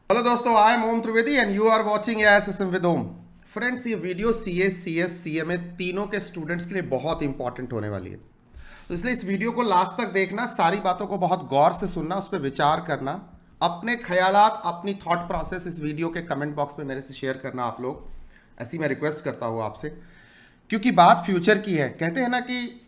Hello दोस्तों, I am Om Trivedi and you are watching ASSM with Om. Friends, ये video CA, CS, CMA तीनों के students के लिए बहुत इंपॉर्टेंट होने वाली है, तो इसलिए इस वीडियो को लास्ट तक देखना, सारी बातों को बहुत गौर से सुनना, उस पर विचार करना, अपने ख्यालात, अपनी थॉट प्रोसेस इस वीडियो के कमेंट बॉक्स में मेरे से शेयर करना आप लोग। ऐसी मैं रिक्वेस्ट करता हूँ आपसे, क्योंकि बात फ्यूचर की है। कहते हैं ना कि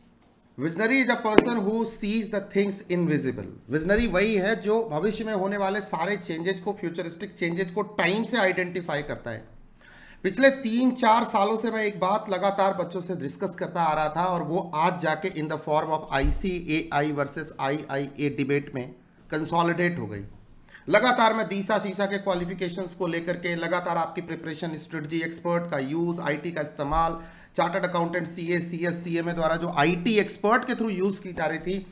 visionary is a person who seize the things invisible. Visionary वही है जो भविष्य में होने वाले सारे चेंजेस को, फ्यूचरिस्टिक चेंजेस को टाइम से आइडेंटिफाई करता है। पिछले 3-4 सालों से मैं एक बात लगातार बच्चों से डिस्कस करता आ रहा था, और वो आज जाके in the form of ICAI versus IIA debate में कंसोलिडेट हो गई। लगातार मैं दीसा शीशा के क्वालिफिकेशंस को लेकर के, लगातार आपकी प्रिपरेशन, स्ट्रेटजी, एक्सपर्ट का यूज, IT का इस्तेमाल, chartered accountant, CA, CS, CMA द्वारा जो IT एक्सपर्ट के थ्रू यूज की जा रही थी,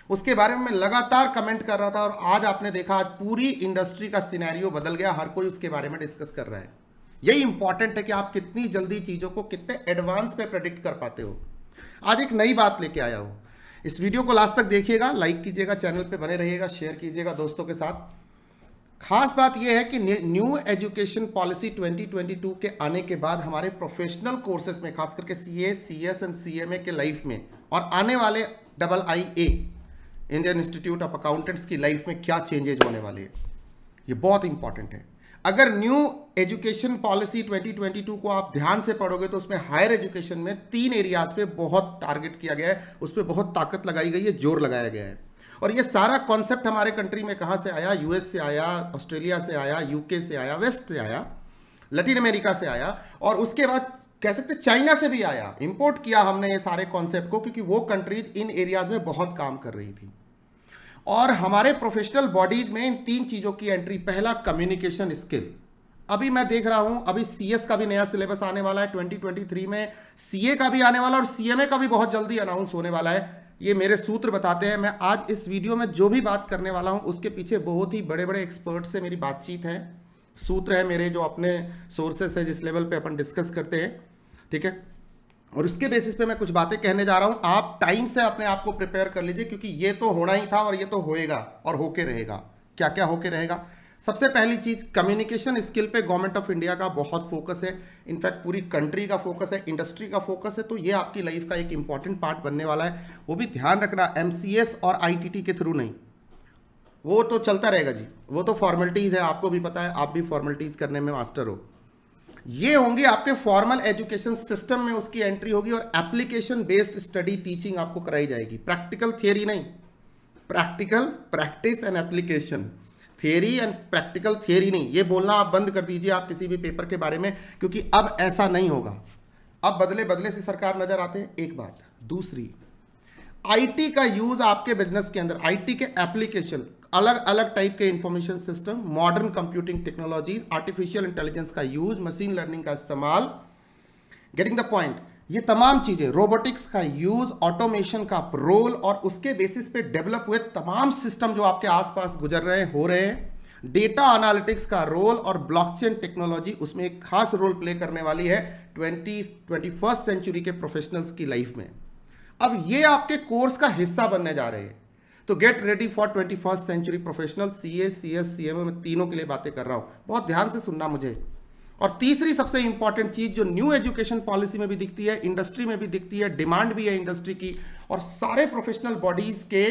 उसके बारे में मैं लगातार कमेंट कर रहा था। और आज आपने देखा, आज पूरी इंडस्ट्री का सिनेरियो बदल गया, हर कोई उसके बारे में डिस्कस कर रहा है। यही इंपॉर्टेंट है कि आप कितनी जल्दी चीजों को कितने एडवांस पे प्रेडिक्ट कर पाते हो। आज एक नई बात लेके आया हूं, इस वीडियो को लास्ट तक देखिएगा, लाइक कीजिएगा, चैनल पे बने रहिएगा, शेयर कीजिएगा दोस्तों के साथ। खास बात यह है कि न्यू एजुकेशन पॉलिसी 2022 के आने के बाद हमारे प्रोफेशनल कोर्सेज में, खास करके CA, CS एंड CMA के लाइफ में, और आने वाले IIA Indian institute of accountants की लाइफ में क्या चेंजेज होने वाले हैं, ये बहुत इंपॉर्टेंट है। अगर न्यू एजुकेशन पॉलिसी 2022 को आप ध्यान से पढ़ोगे तो उसमें हायर एजुकेशन में 3 एरियाज पे बहुत टारगेट किया गया है, उस पर बहुत ताकत लगाई गई है, जोर लगाया गया है। और ये सारा कॉन्सेप्ट हमारे कंट्री में कहाँ से आया? US से आया, ऑस्ट्रेलिया से आया, UK से आया, वेस्ट से आया, लैटिन अमेरिका से आया, और उसके बाद कह सकते चाइना से भी आया। इंपोर्ट किया हमने ये सारे कॉन्सेप्ट को, क्योंकि वो कंट्रीज इन एरियाज में बहुत काम कर रही थी। और हमारे प्रोफेशनल बॉडीज में इन 3 चीजों की एंट्री। पहला, कम्युनिकेशन स्किल। अभी मैं देख रहा हूं, अभी CS का भी नया सिलेबस आने वाला है 2023 में, CA का भी आने वाला, और CMA का भी बहुत जल्दी अनाउंस होने वाला है। ये मेरे सूत्र बताते हैं। मैं आज इस वीडियो में जो भी बात करने वाला हूं, उसके पीछे बहुत ही बड़े बड़े एक्सपर्ट से मेरी बातचीत है, सूत्र है मेरे, जो अपने सोर्सेस है, जिस लेवल पे अपन डिस्कस करते हैं, ठीक है। और उसके बेसिस पे मैं कुछ बातें कहने जा रहा हूं। आप टाइम से अपने आप को प्रिपेयर कर लीजिए, क्योंकि ये तो होना ही था और ये तो होएगा और होके रहेगा। क्या क्या होके रहेगा? सबसे पहली चीज, कम्युनिकेशन स्किल पे गवर्नमेंट ऑफ इंडिया का बहुत फोकस है, इनफैक्ट पूरी कंट्री का फोकस है, इंडस्ट्री का फोकस है। तो ये आपकी लाइफ का एक इंपॉर्टेंट पार्ट बनने वाला है। वो भी ध्यान रखना, MCS और ITT के थ्रू नहीं, वो तो चलता रहेगा जी, वो तो फॉर्मेलिटीज है, आपको भी पता है, आप भी फॉर्मेलिटीज करने में मास्टर हो। ये होंगे आपके फॉर्मल एजुकेशन सिस्टम में, उसकी एंट्री होगी, और एप्लीकेशन बेस्ड स्टडी टीचिंग आपको कराई जाएगी। प्रैक्टिकल थियरी नहीं, practical, practice and application. Theory and practical theory नहीं, ये बोलना आप बंद कर दीजिए आप किसी भी पेपर के बारे में, क्योंकि अब ऐसा नहीं होगा। अब बदले बदले से सरकार नजर आते हैं, एक बात। दूसरी, IT का यूज आपके बिजनेस के अंदर, IT के एप्लीकेशन, अलग अलग टाइप के information system, modern computing technology, artificial intelligence का यूज, मशीन लर्निंग का इस्तेमाल, गेटिंग द पॉइंट, ये तमाम चीजें, रोबोटिक्स का यूज, ऑटोमेशन का रोल, और उसके बेसिस पे डेवलप हुए तमाम सिस्टम जो आपके आसपास गुजर रहे हैं, हो रहे हैं, डेटा एनालिटिक्स का रोल, और ब्लॉकचेन टेक्नोलॉजी उसमें एक खास रोल प्ले करने वाली है 21st सेंचुरी के प्रोफेशनल्स की लाइफ में। अब ये आपके कोर्स का हिस्सा बनने जा रहे हैं। तो get ready for 21st century professional. CA, CS, CMA में तीनों के लिए बातें कर रहा हूं, बहुत ध्यान से सुनना मुझे। और तीसरी सबसे इंपॉर्टेंट चीज जो न्यू एजुकेशन पॉलिसी में भी दिखती है, इंडस्ट्री में भी दिखती है, डिमांड भी है इंडस्ट्री की, और सारे प्रोफेशनल बॉडीज के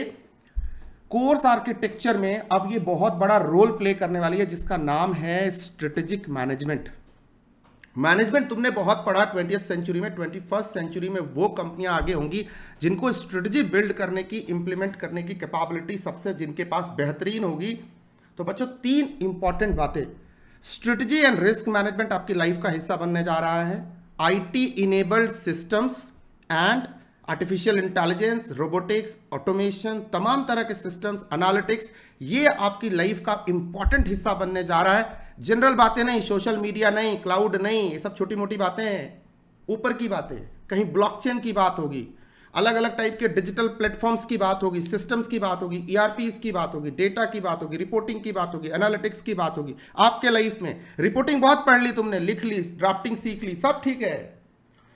कोर्स आर्किटेक्चर में अब ये बहुत बड़ा रोल प्ले करने वाली है, जिसका नाम है स्ट्रेटेजिक मैनेजमेंट। मैनेजमेंट तुमने बहुत पढ़ा 20th सेंचुरी में। 21st सेंचुरी में वो कंपनियां आगे होंगी जिनको स्ट्रेटजी बिल्ड करने की, इंप्लीमेंट करने की कैपेबिलिटी सबसे, जिनके पास बेहतरीन होगी। तो बच्चों, 3 इंपॉर्टेंट बातें, स्ट्रेटजी एंड रिस्क मैनेजमेंट आपकी लाइफ का हिस्सा बनने जा रहा है, IT enabled systems and artificial intelligence, robotics, automation, तमाम तरह के सिस्टम्स, एनालिटिक्स, ये आपकी लाइफ का इंपॉर्टेंट हिस्सा बनने जा रहा है। जनरल बातें नहीं, सोशल मीडिया नहीं, क्लाउड नहीं, ये सब छोटी मोटी बातें हैं, ऊपर की बातें। कहीं ब्लॉकचेन की बात होगी, अलग अलग टाइप के डिजिटल प्लेटफॉर्म्स की बात होगी, सिस्टम्स की बात होगी, ERPs की बात होगी, डेटा की बात होगी, रिपोर्टिंग की बात होगी, एनालिटिक्स की बात होगी। आपके लाइफ में रिपोर्टिंग बहुत पढ़ ली तुमने, लिख ली, ड्राफ्टिंग सीख ली, सब ठीक है,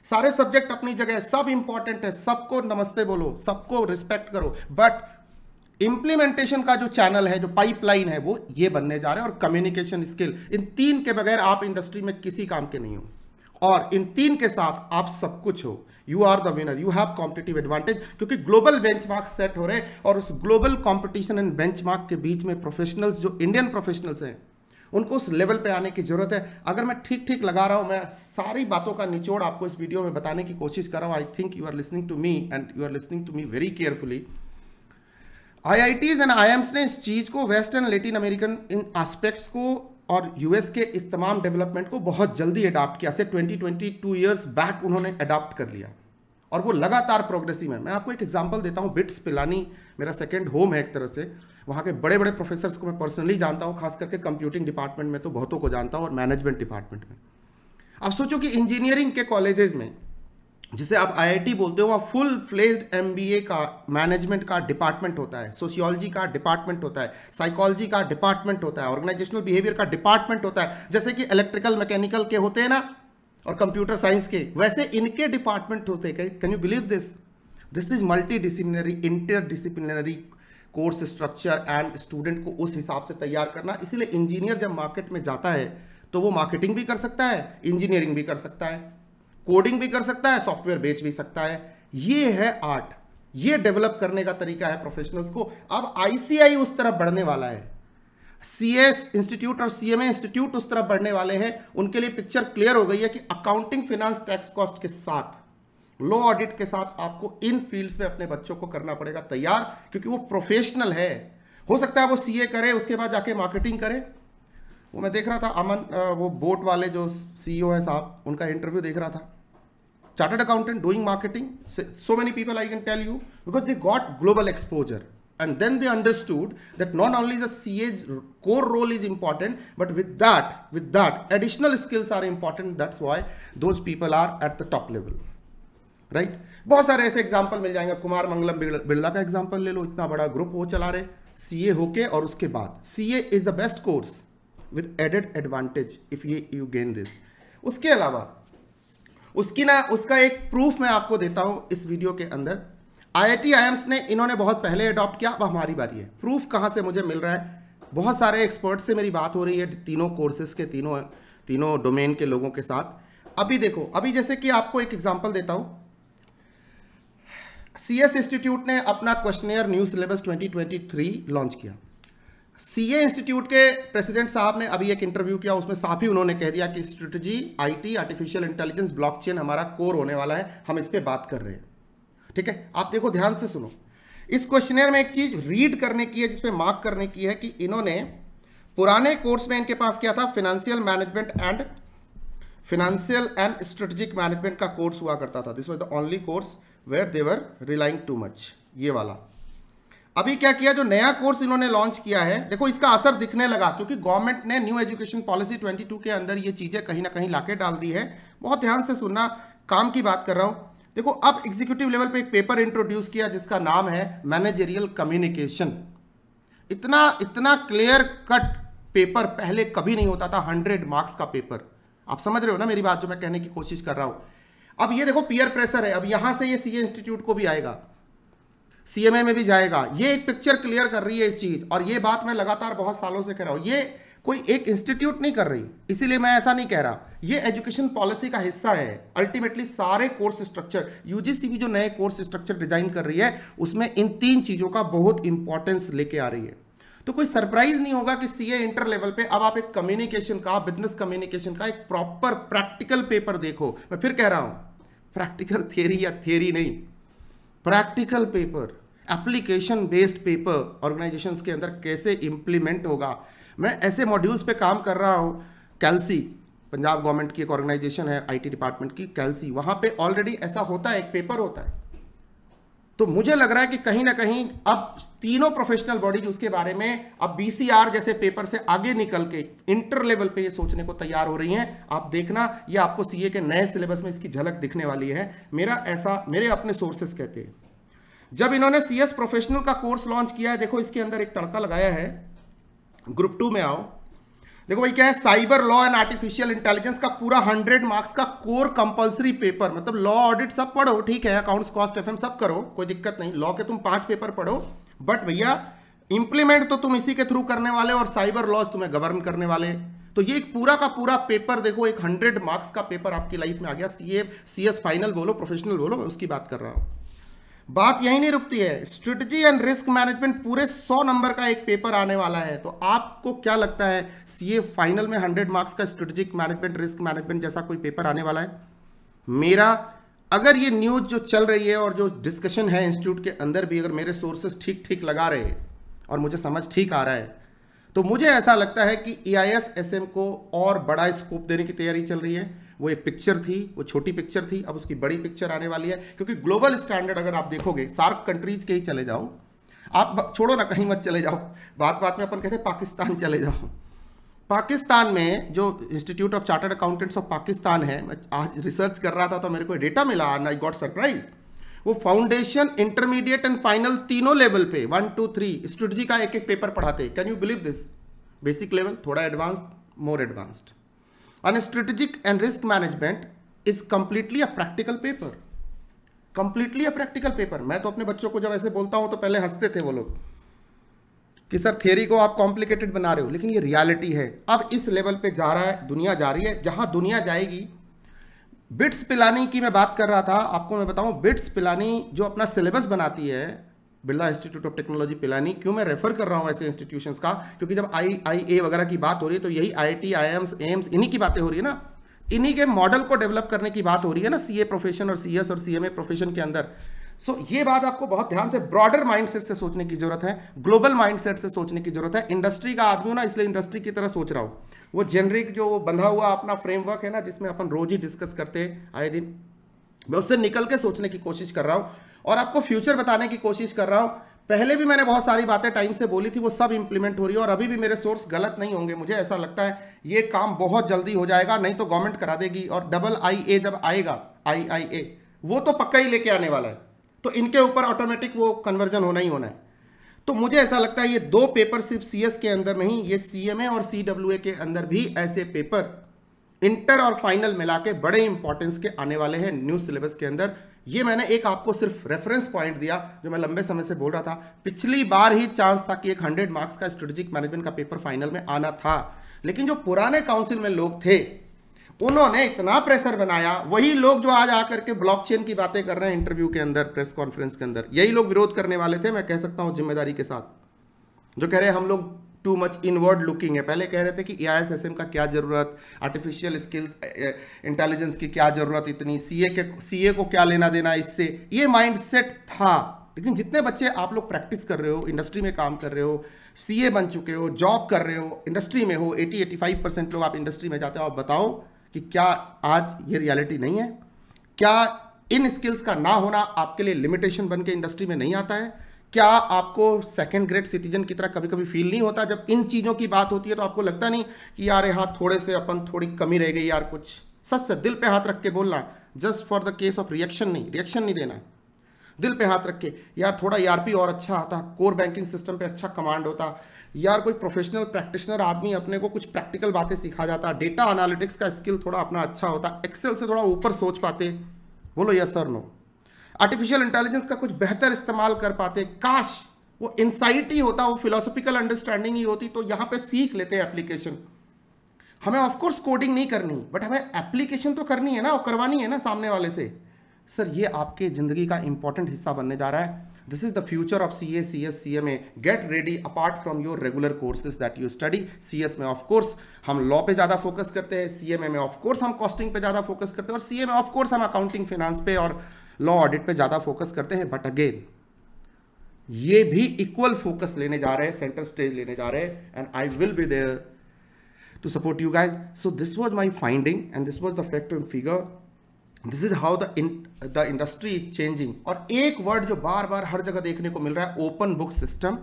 सारे सब्जेक्ट अपनी जगह, सब इंपॉर्टेंट है, सबको नमस्ते बोलो, सबको रिस्पेक्ट करो, बट इंप्लीमेंटेशन का जो चैनल है, जो पाइपलाइन है, वो ये बनने जा रहे हैं, और कम्युनिकेशन स्किल, इन तीन के बगैर आप इंडस्ट्री में किसी काम के नहीं हो, और इन तीन के साथ आप सब कुछ हो। You are the winner, you have competitive advantage, क्योंकि ग्लोबल बेंचमार्क सेट हो रहे हैं, और उस ग्लोबल कॉम्पिटिशन एंड बेंचमार्क के बीच में प्रोफेशनल्स, जो इंडियन प्रोफेशनल्स हैं, उनको उस लेवल पे आने की जरूरत है। अगर मैं ठीक ठीक लगा रहा हूं, मैं सारी बातों का निचोड़ आपको इस वीडियो में बताने की कोशिश कर रहा हूं। I think you are listening to me and you are listening to me very carefully. IITs and IIMs ने इस चीज को, वेस्ट एंड लेटिन अमेरिकन इन एस्पेक्ट्स को और यूएस के इस तमाम डेवलपमेंट को बहुत जल्दी अडॉप्ट किया। से 20-22 ईयर्स बैक उन्होंने अडॉप्ट कर लिया, और वो लगातार प्रोग्रेसिव है। मैं आपको एक एग्जांपल देता हूं। बिट्स पिलानी मेरा सेकंड होम है एक तरह से। वहाँ के बड़े बड़े प्रोफेसर्स को मैं पर्सनली जानता हूँ, खास करके कंप्यूटिंग डिपार्टमेंट में तो बहुतों को जानता हूँ, और मैनेजमेंट डिपार्टमेंट में। आप सोचो कि इंजीनियरिंग के कॉलेजेस में, जिसे आप IIT बोलते हो, वहाँ फुल फ्लेज्ड MBA का, मैनेजमेंट का डिपार्टमेंट होता है, सोशियोलॉजी का डिपार्टमेंट होता है, साइकोलॉजी का डिपार्टमेंट होता है, ऑर्गेनाइजेशनल बिहेवियर का डिपार्टमेंट होता है। जैसे कि इलेक्ट्रिकल मैकेनिकल के होते हैं ना, और कंप्यूटर साइंस के, वैसे इनके डिपार्टमेंट होते हैं। Can you believe this? This is multi disciplinary, interdisciplinary course structure, and student को उस हिसाब से तैयार करना। इसीलिए इंजीनियर जब मार्केट में जाता है तो वो मार्केटिंग भी कर सकता है, इंजीनियरिंग भी कर सकता है, कोडिंग भी कर सकता है, सॉफ्टवेयर बेच भी सकता है। ये है आर्ट, ये डेवलप करने का तरीका है प्रोफेशनल्स को। अब ICI उस तरफ बढ़ने वाला है, CS इंस्टीट्यूट और CMA इंस्टीट्यूट उस तरफ बढ़ने वाले हैं। उनके लिए पिक्चर क्लियर हो गई है कि अकाउंटिंग, फिनांस, टैक्स, कॉस्ट के साथ, लॉ ऑडिट के साथ आपको इन फील्ड्स में अपने बच्चों को करना पड़ेगा तैयार, क्योंकि वो प्रोफेशनल है। हो सकता है वो CA करे, उसके बाद जाके मार्केटिंग करे। वो मैं देख रहा था, अमन, वो बोट वाले जो CEO हैं साहब, उनका इंटरव्यू देख रहा था। Chartered accountant doing marketing, so many people I can tell you, because they got global exposure, and then they understood that not only the CA's core role is important, but with that additional skills are important. That's why those people are at the top level, right? बहुत सारे ऐसे example मिल जाएंगे। कुमार मंगलम बिरला का example ले लो, इतना बड़ा group वो चला रहे, CA होके, और उसके बाद CA is the best course with added advantage if you gain this. उसके अलावा उसका एक प्रूफ मैं आपको देता हूं इस वीडियो के अंदर। IIT IIMs ने, इन्होंने बहुत पहले अडॉप्ट किया, अब हमारी बारी है। प्रूफ कहां से मुझे मिल रहा है? बहुत सारे एक्सपर्ट से मेरी बात हो रही है, तीनों कोर्सेज के, तीनों डोमेन के लोगों के साथ। अभी देखो, अभी जैसे कि आपको एक एग्जांपल देता हूं। CS इंस्टीट्यूट ने अपना क्वेश्चनियर न्यू सिलेबस 2023 लॉन्च किया। CA इंस्टीट्यूट के प्रेसिडेंट साहब ने अभी एक इंटरव्यू किया, उसमें साफ ही उन्होंने कह दिया कि strategy, IT, artificial intelligence, blockchain हमारा कोर होने वाला है, हम इस पे बात कर रहे हैं। ठीक है, आप देखो, ध्यान से सुनो। इस क्वेश्चनियर में एक चीज रीड करने की है, जिसपे मार्क करने की है, कि इन्होंने पुराने कोर्स में, इनके पास क्या था, फाइनेंशियल एंड स्ट्रेटेजिक मैनेजमेंट का कोर्स हुआ करता था। This was the only course where they were relying too much, ये वाला। अभी क्या किया, जो नया कोर्स इन्होंने लॉन्च किया है, देखो इसका असर दिखने लगा, क्योंकि गवर्नमेंट ने न्यू एजुकेशन पॉलिसी 22 के अंदर ये चीजें कहीं ना कहीं लाके डाल दी है। बहुत ध्यान से सुनना, काम की बात कर रहा हूं। देखो, अब एग्जीक्यूटिव लेवल पे एक पेपर इंट्रोड्यूस किया जिसका नाम है मैनेजरियल कम्युनिकेशन। इतना क्लियर कट पेपर पहले कभी नहीं होता था, 100 मार्क्स का पेपर। आप समझ रहे हो ना मेरी बात, जो मैं कहने की कोशिश कर रहा हूं। अब ये देखो, पीयर प्रेशर है, अब यहां से ये CA इंस्टीट्यूट को भी आएगा, CMA में भी जाएगा। ये एक पिक्चर क्लियर कर रही है एक चीज, और ये बात मैं लगातार बहुत सालों से कह रहा हूं। ये कोई एक इंस्टीट्यूट नहीं कर रही, इसीलिए मैं ऐसा नहीं कह रहा, ये एजुकेशन पॉलिसी का हिस्सा है। अल्टीमेटली सारे कोर्स स्ट्रक्चर, UGC भी जो नए कोर्स स्ट्रक्चर डिजाइन कर रही है, उसमें इन 3 चीजों का बहुत इंपॉर्टेंस लेके आ रही है। तो कोई सरप्राइज नहीं होगा कि CA इंटर लेवल पे अब आप एक कम्युनिकेशन का, बिजनेस कम्युनिकेशन का एक प्रॉपर प्रैक्टिकल पेपर देखो। मैं फिर कह रहा हूं, प्रैक्टिकल थियरी या थियरी नहीं, practical paper, application based paper organisations के अंदर कैसे इंप्लीमेंट होगा। मैं ऐसे मॉड्यूल्स पे काम कर रहा हूँ। कैल्सी, पंजाब गवर्नमेंट की एक ऑर्गेनाइजेशन है, IT डिपार्टमेंट की, कैल्सी, वहां पे ऑलरेडी ऐसा होता है, एक पेपर होता है। तो मुझे लग रहा है कि कहीं ना कहीं अब तीनों प्रोफेशनल बॉडीज उसके बारे में अब BCR जैसे पेपर से आगे निकल के इंटर लेवल पे ये सोचने को तैयार हो रही हैं। आप देखना, ये आपको CA के नए सिलेबस में इसकी झलक दिखने वाली है। मेरे अपने सोर्सेस कहते हैं। जब इन्होंने CS प्रोफेशनल का कोर्स लॉन्च किया है, देखो इसके अंदर एक तड़का लगाया है। ग्रुप 2 में आओ, देखो भाई क्या है, cyber law and artificial intelligence का पूरा 100 मार्क्स का कोर कंपलसरी पेपर। मतलब लॉ ऑडिट सब पढ़ो, ठीक है, अकाउंट्स, कॉस्ट, FM सब करो, कोई दिक्कत नहीं। लॉ के तुम 5 पेपर पढ़ो, बट भैया इंप्लीमेंट तो तुम इसी के थ्रू करने वाले और साइबर लॉज तुम्हें गवर्न करने वाले। तो ये एक पूरा का पूरा पेपर देखो, एक 100 मार्क्स का पेपर आपकी लाइफ में आ गया। सीए सीएस फाइनल बोलो, प्रोफेशनल बोलो, मैं उसकी बात कर रहा हूं। बात यही नहीं रुकती है, स्ट्रेटजी एंड रिस्क मैनेजमेंट पूरे 100 नंबर का एक पेपर आने वाला है। तो आपको क्या लगता है सीए फाइनल में 100 मार्क्स का स्ट्रेटेजिक मैनेजमेंट, रिस्क मैनेजमेंट जैसा कोई पेपर आने वाला है? मेरा अगर ये न्यूज जो चल रही है और जो डिस्कशन है इंस्टीट्यूट के अंदर भी, अगर मेरे सोर्सेस ठीक ठीक लगा रहे हैं और मुझे समझ ठीक आ रहा है, तो मुझे ऐसा लगता है कि EIS-SM को और बड़ा स्कोप देने की तैयारी चल रही है। वो एक पिक्चर थी, वो छोटी पिक्चर थी, अब उसकी बड़ी पिक्चर आने वाली है। क्योंकि ग्लोबल स्टैंडर्ड अगर आप देखोगे, सार्क कंट्रीज के ही चले जाओ, आप छोड़ो ना कहीं मत चले जाओ, बात बात में अपन कहते हैं पाकिस्तान चले जाओ। पाकिस्तान में जो institute of chartered accountants of Pakistan है, मैं आज रिसर्च कर रहा था तो मेरे को डेटा मिला एंड आई गॉट सरप्राइज। वो फाउंडेशन, इंटरमीडिएट एंड फाइनल तीनों लेवल पे 1 2 3 स्ट्रेटजी का एक एक पेपर पढ़ाते हैं। Can you believe this? Basic level, थोड़ा advanced, more advanced. And strategic and risk management is completely a practical paper, completely a practical paper. मैं तो अपने बच्चों को जब ऐसे बोलता हूं तो पहले हंसते थे वो लोग कि सर थियरी को आप कॉम्प्लिकेटेड बना रहे हो, लेकिन ये रियलिटी है। अब इस लेवल पे जा रहा है, दुनिया जा रही है, जहां दुनिया जाएगी। बिट्स पिलानी की मैं बात कर रहा था, आपको मैं बताऊं, बिट्स पिलानी जो अपना सिलेबस बनाती है, Birla institute of technology Pilani. क्यों मैं रेफर कर रहा हूं ऐसे इंस्टीट्यूशंस का? क्योंकि जब IIA वगैरह की बात हो रही है तो यही IIT, IIMs, एम्स, इन्हीं की बातें हो रही है ना, इन्हीं के मॉडल को डेवलप करने की बात हो रही है ना, CA प्रोफेशन और CS और CMA प्रोफेशन के अंदर। सो ये बात आपको बहुत ध्यान से, ब्रॉडर माइंडसेट से सोचने की जरूरत है, ग्लोबल माइंडसेट से सोचने की जरूरत है। इंडस्ट्री का आदमी हूं ना, इसलिए इंडस्ट्री की तरह सोच रहा हूं। वो जेनरिक जो वो बंधा हुआ अपना फ्रेमवर्क है ना, जिसमें अपन रोज ही डिस्कस करते हैं आए दिन, मैं उससे निकल के सोचने की कोशिश कर रहा हूं और आपको फ्यूचर बताने की कोशिश कर रहा हूं। पहले भी मैंने बहुत सारी बातें टाइम से बोली थी, वो सब इंप्लीमेंट हो रही है और अभी भी मेरे सोर्स गलत नहीं होंगे। मुझे ऐसा लगता है ये काम बहुत जल्दी हो जाएगा, नहीं तो गवर्नमेंट करा देगी। और IA जब आएगा, IIA, वो तो पक्का ही लेके आने वाला है, तो इनके ऊपर ऑटोमेटिक वो कन्वर्जन होना ही होना है। तो मुझे ऐसा लगता है ये 2 पेपर सिर्फ CS के अंदर नहीं, ये CMA और CWA के अंदर भी ऐसे पेपर इंटर और फाइनल मिला के बड़े इंपॉर्टेंस के आने वाले हैं न्यू सिलेबस के अंदर। ये मैंने एक आपको सिर्फ रेफरेंस पॉइंट दिया जो मैं लंबे समय से बोल रहा था। पिछली बार ही चांस था कि एक 100 मार्क्स का स्ट्रेटेजिक मैनेजमेंट का पेपर फाइनल में आना था, लेकिन जो पुराने काउंसिल में लोग थे उन्होंने इतना प्रेशर बनाया। वही लोग जो आज आकर के ब्लॉकचेन की बातें कर रहे हैं इंटरव्यू के अंदर, प्रेस कॉन्फ्रेंस के अंदर, यही लोग विरोध करने वाले थे। मैं कह सकता हूं जिम्मेदारी के साथ, जो कह रहे हैं हम लोग टू मच इनवर्ड लुकिंग है। पहले कह रहे थे कि EIS-SM का क्या जरूरत, आर्टिफिशियल स्किल्स इंटेलिजेंस की क्या जरूरत इतनी, CA को क्या लेना देना इससे, ये माइंडसेट था। लेकिन जितने बच्चे आप लोग प्रैक्टिस कर रहे हो, इंडस्ट्री में काम कर रहे हो, CA बन चुके हो, जॉब कर रहे हो, इंडस्ट्री में हो, 80-85% लोग आप इंडस्ट्री में जाते हो, आप बताओ कि क्या आज ये रियलिटी नहीं है? क्या इन स्किल्स का ना होना आपके लिए लिमिटेशन बन के इंडस्ट्री में नहीं आता है? क्या आपको सेकंड ग्रेड सिटीजन की तरह कभी कभी फील नहीं होता जब इन चीज़ों की बात होती है? तो आपको लगता नहीं कि यार यहाँ थोड़े से अपन थोड़ी कमी रह गई यार? कुछ सच से दिल पे हाथ रख के बोलना, just for the case of reaction नहीं देना, दिल पे हाथ रख के यार थोड़ा ERP और अच्छा आता, कोर बैंकिंग सिस्टम पे अच्छा कमांड होता यार, कोई प्रोफेशनल प्रैक्टिशनर आदमी अपने को कुछ प्रैक्टिकल बातें सिखा जाता, डेटा एनालिटिक्स का स्किल थोड़ा अपना अच्छा होता, एक्सेल से थोड़ा ऊपर सोच पाते। बोलो yes sir no? Artificial intelligence का कुछ बेहतर इस्तेमाल कर पाते, काश वो इनसाइट ही होता, वो फिलोसॉफिकल अंडरस्टैंडिंग ही होती, तो यहाँ पे सीख लेते हैं एप्लीकेशन। हमें ऑफकोर्स कोडिंग नहीं करनी, बट हमें एप्लीकेशन तो करनी है ना, और करवानी है ना सामने वाले से। सर ये आपके जिंदगी का इंपॉर्टेंट हिस्सा बनने जा रहा है। This is the future of CA, CS, CMA। Get ready apart from your regular courses that you study. CS में ऑफकोर्स हम लॉ पे ज्यादा फोकस करते हैं, CMA में ऑफकोर्स हम कॉस्टिंग पे ज्यादा फोकस करते हैं, और CA में ऑफकोर्स हम अकाउंटिंग, फाइनेंस पे और लॉ ऑडिट पे ज्यादा फोकस करते हैं। बट अगेन ये भी इक्वल फोकस लेने जा रहे हैं, सेंटर स्टेज लेने जा रहे हैं, and I will be there to support you guys. So this was my finding and this was the fact and figure. This is how the industry is changing. और एक वर्ड जो बार बार हर जगह देखने को मिल रहा है, open book system.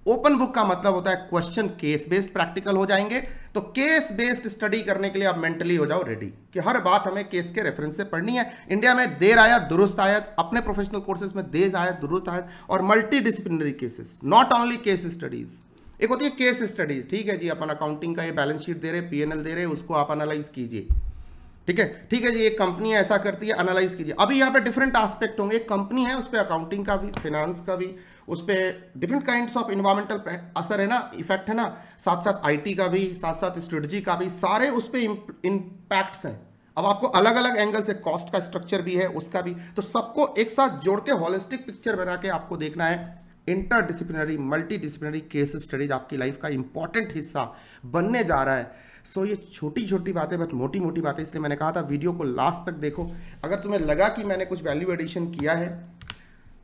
Open book का मतलब होता है क्वेश्चन केस बेस्ड प्रैक्टिकल हो जाएंगे। तो केस बेस्ड स्टडी करने के लिए आप मेंटली हो जाओ रेडी कि हर बात हमें केस के रेफरेंस से पढ़नी है। इंडिया में देर आया दुरुस्त आयत, अपने प्रोफेशनल कोर्सेज में देर आयत दुरुस्त आयत, और multi disciplinary cases, not only case studies. एक होती है केस स्टडीज, ठीक है जी, अपन अकाउंटिंग का ये बैलेंस शीट दे रहे, P&L दे रहे, उसको आप एनालाइज कीजिए, ठीक है जी, एक कंपनी है ऐसा करती है, एनालाइज कीजिए। अभी यहाँ पे डिफरेंट एस्पेक्ट होंगे। एक कंपनी है, उस पर अकाउंटिंग का भी, फाइनेंस का भी, उस पर डिफरेंट काइंड्स ऑफ इन्वायरमेंटल असर है ना, इफेक्ट है ना, साथ साथ आईटी का भी, साथ साथ स्ट्रेटजी का भी, सारे उस पर इम्पैक्ट्स हैं। अब आपको अलग अलग एंगल से, कॉस्ट का स्ट्रक्चर भी है, उसका भी, तो सबको एक साथ जोड़ के हॉलिस्टिक पिक्चर बना के आपको देखना है। इंटरडिसिप्लिनरी, मल्टीडिसिप्लिनरी केस स्टडीज आपकी लाइफ का इंपॉर्टेंट हिस्सा बनने जा रहा है। सो ये छोटी छोटी बातें, बस मोटी मोटी बातें, इसलिए मैंने कहा था वीडियो को लास्ट तक देखो। अगर तुम्हें लगा कि मैंने कुछ वैल्यू एडिशन किया है,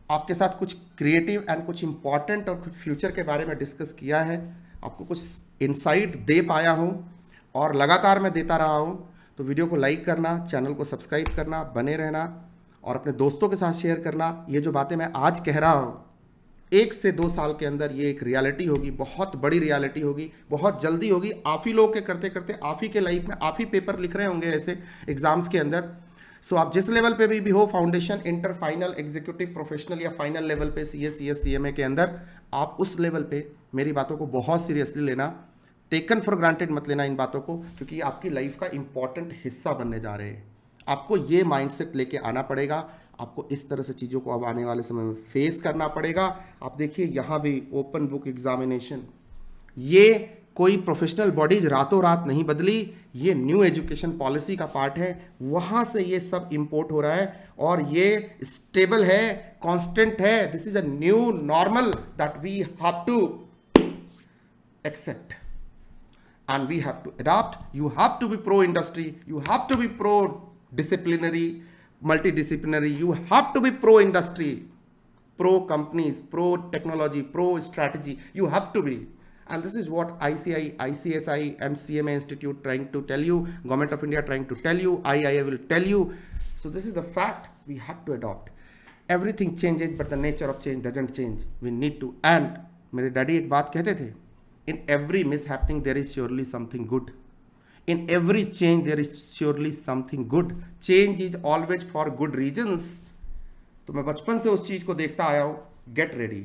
आपके साथ कुछ क्रिएटिव एंड कुछ इंपॉर्टेंट और फ्यूचर के बारे में डिस्कस किया है, आपको कुछ इंसाइट दे पाया हूँ और लगातार मैं देता रहा हूँ, तो वीडियो को लाइक करना, चैनल को सब्सक्राइब करना, बने रहना और अपने दोस्तों के साथ शेयर करना। ये जो बातें मैं आज कह रहा हूँ, 1 से 2 साल के अंदर ये एक रियलिटी होगी, बहुत बड़ी रियलिटी होगी, बहुत जल्दी होगी। आप ही लोग के करते करते आप ही के लाइफ में आप ही पेपर लिख रहे होंगे ऐसे एग्जाम्स के अंदर। सो आप जिस लेवल पे भी हो, foundation, inter, final, executive, professional या फाइनल लेवल पे, CS, CS, CMA के अंदर, आप उस लेवल पे मेरी बातों को बहुत सीरियसली लेना। टेकन फॉर ग्रांटेड मत लेना इन बातों को, क्योंकि आपकी लाइफ का इंपॉर्टेंट हिस्सा बनने जा रहे हैं। आपको ये माइंडसेट लेके आना पड़ेगा। आपको इस तरह से चीज़ों को अब आने वाले समय में फेस करना पड़ेगा। आप देखिए यहाँ भी ओपन बुक एग्जामिनेशन, ये कोई प्रोफेशनल बॉडीज रातों रात नहीं बदली, ये न्यू एजुकेशन पॉलिसी का पार्ट है, वहाँ से ये सब इंपोर्ट हो रहा है और ये स्टेबल है, कांस्टेंट है। This is a new normal that we have to accept and we have to adapt. You have to be pro industry, you have to be pro disciplinary, multidisciplinary, you have to be pro industry, pro companies, pro technology, pro strategy, you have to be. And this is what ICI, ICSI and CMA Institute trying to tell you, Government of India trying to tell you, IIA will tell you. So this is the fact, we have to adopt. Everything changes but the nature of change doesn't change. We need to. And मेरे daddy एक बात कहते थे, in every mishappening there is surely something good, in every change there is surely something good, change is always for good reasons. तो मैं बचपन से उस चीज को देखता आया हूँ। get ready,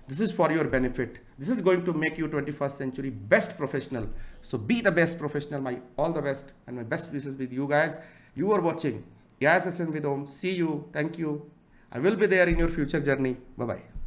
this is for your benefit, this is going to make you 21st century best professional. So be the best professional. My all the best and my best wishes with you guys. You are watching YASSM with Om. See you, thank you. I will be there in your future journey. Bye bye.